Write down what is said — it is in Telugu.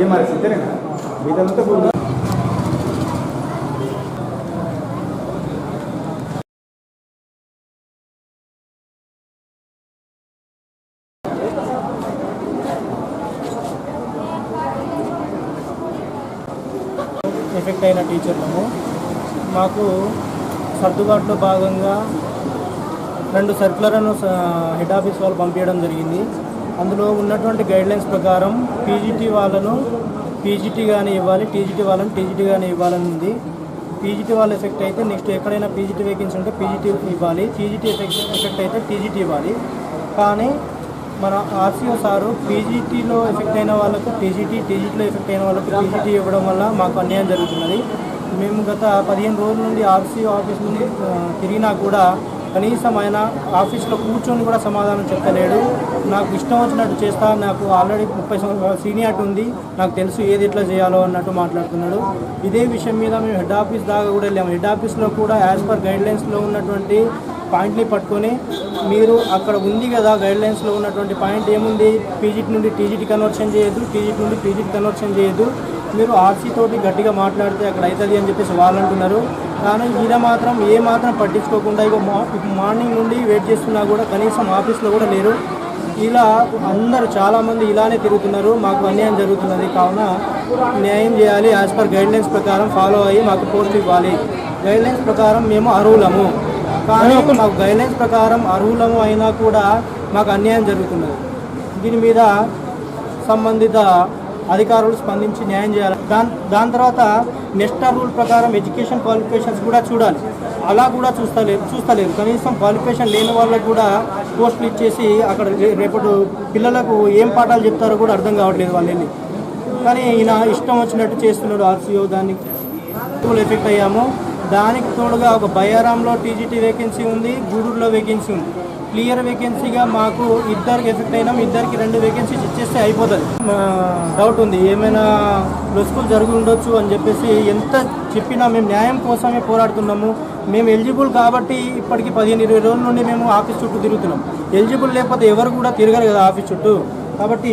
ये हमारे सीधे ना बीता तो बोल ఎఫెక్ట్ అయిన టీచర్లను మాకు సర్దుబాటులో భాగంగా 2 సర్కులర్లను హెడ్ ఆఫీస్ వాళ్ళు పంపించడం జరిగింది. అందులో ఉన్నటువంటి గైడ్లైన్స్ ప్రకారం పీజీటీ వాళ్ళను పీజీటీ కానీ ఇవ్వాలి, టీజీటీ వాళ్ళని టీజీటీ కానీ ఇవ్వాలని ఉంది. పీజీటీ వాళ్ళ ఎఫెక్ట్ అయితే నెక్స్ట్ ఎక్కడైనా పీజీటీ వేకెన్సీ ఉంటే పీజీటీ ఇవ్వాలి, టీజీటీ ఎఫెక్ట్ అయితే టీజీటీ ఇవ్వాలి. కానీ మన ఆర్సీఓ సారు పీజీటీలో ఎఫెక్ట్ అయిన వాళ్ళకు టీజీటీలో ఎఫెక్ట్ అయిన వాళ్ళకు పీజీటీ ఇవ్వడం వల్ల మాకు అన్యాయం జరుగుతున్నది. మేము గత 15 రోజుల నుండి ఆర్సీఓ ఆఫీస్ నుండి తిరిగినా కూడా కనీసం ఆయన ఆఫీస్లో కూర్చొని కూడా సమాధానం చెప్పలేడు. నాకు ఇష్టం వచ్చినట్టు చేస్తా, నాకు ఆల్రెడీ 30 సంవత్సరాల సీనియారిటీ ఉంది, నాకు తెలుసు ఏది ఎట్లా చేయాలో అన్నట్టు మాట్లాడుతున్నాడు. ఇదే విషయం మీద మేము హెడ్ ఆఫీస్ దాకా కూడా వెళ్ళాము. హెడ్ ఆఫీస్లో కూడా యాజ్ పర్ గైడ్లైన్స్లో ఉన్నటువంటి పాయింట్ని పట్టుకొని మీరు అక్కడ ఉంది కదా గైడ్లైన్స్లో ఉన్నటువంటి పాయింట్ ఏముంది, పీజీటీ నుండి టీజీటీ కన్వర్షన్ చేయొద్దు, టీజీటీ నుండి పీజీటీ కన్వర్షన్ చేయొద్దు, మీరు ఆర్సీ తోటి గట్టిగా మాట్లాడితే అక్కడ అవుతుంది అని చెప్పేసి వాళ్ళు అంటున్నారు. కానీ ఈయన మాత్రం మాత్రం పట్టించుకోకుండా ఇక మార్నింగ్ నుండి వెయిట్ చేస్తున్నా కూడా కనీసం ఆఫీస్లో కూడా లేరు. ఇలా అందరూ చాలామంది ఇలానే తిరుగుతున్నారు. మాకు అన్యాయం జరుగుతున్నది. కావున న్యాయం చేయాలి. యాజ్ పర్ గైడ్లైన్స్ ప్రకారం ఫాలో అయ్యి మాకు పోస్ట్ ఇవ్వాలి. గైడ్లైన్స్ ప్రకారం మేము అర్హులము, కానీ మాకు గైడ్లైన్స్ ప్రకారం అర్హులము అయినా కూడా మాకు అన్యాయం జరుగుతున్నది. దీని మీద సంబంధిత అధికారులు స్పందించి న్యాయం చేయాలి. దాని తర్వాత నెక్స్ట్ రూల్ ప్రకారం ఎడ్యుకేషన్ క్వాలిఫికేషన్స్ కూడా చూడాలి. అలా కూడా చూస్తలేరు. కనీసం క్వాలిఫికేషన్ లేని వాళ్ళకు కూడా పోస్టులు ఇచ్చేసి అక్కడ రేపటి పిల్లలకు ఏం పాఠాలు చెప్తారో కూడా అర్థం కావట్లేదు వాళ్ళు వెళ్ళి. కానీ ఈయన ఇష్టం వచ్చినట్టు చేస్తున్నాడు ఆర్సీఓ. దానికి ఎఫెక్ట్ అయ్యాము. దానికి తోడుగా ఒక బయ్యారాంలో టీజీటీ వేకెన్సీ ఉంది, గూడూరులో వేకెన్సీ ఉంది. క్లియర్ వేకెన్సీగా మాకు ఇద్దరికి ఎఫెక్ట్ అయినాం. ఇద్దరికి 2 వేకెన్సీస్ ఇచ్చేస్తే అయిపోతుంది. డౌట్ ఉంది, ఏమైనా లొసుకులు జరిగి ఉండొచ్చు అని చెప్పేసి ఎంత చెప్పినా మేము న్యాయం కోసమే పోరాడుతున్నాము. మేము ఎలిజిబుల్ కాబట్టి ఇప్పటికి 15-20 రోజుల నుండి మేము ఆఫీస్ చుట్టూ తిరుగుతున్నాం. ఎలిజిబుల్ లేకపోతే ఎవరు కూడా తిరగరు కదా ఆఫీస్ చుట్టూ. కాబట్టి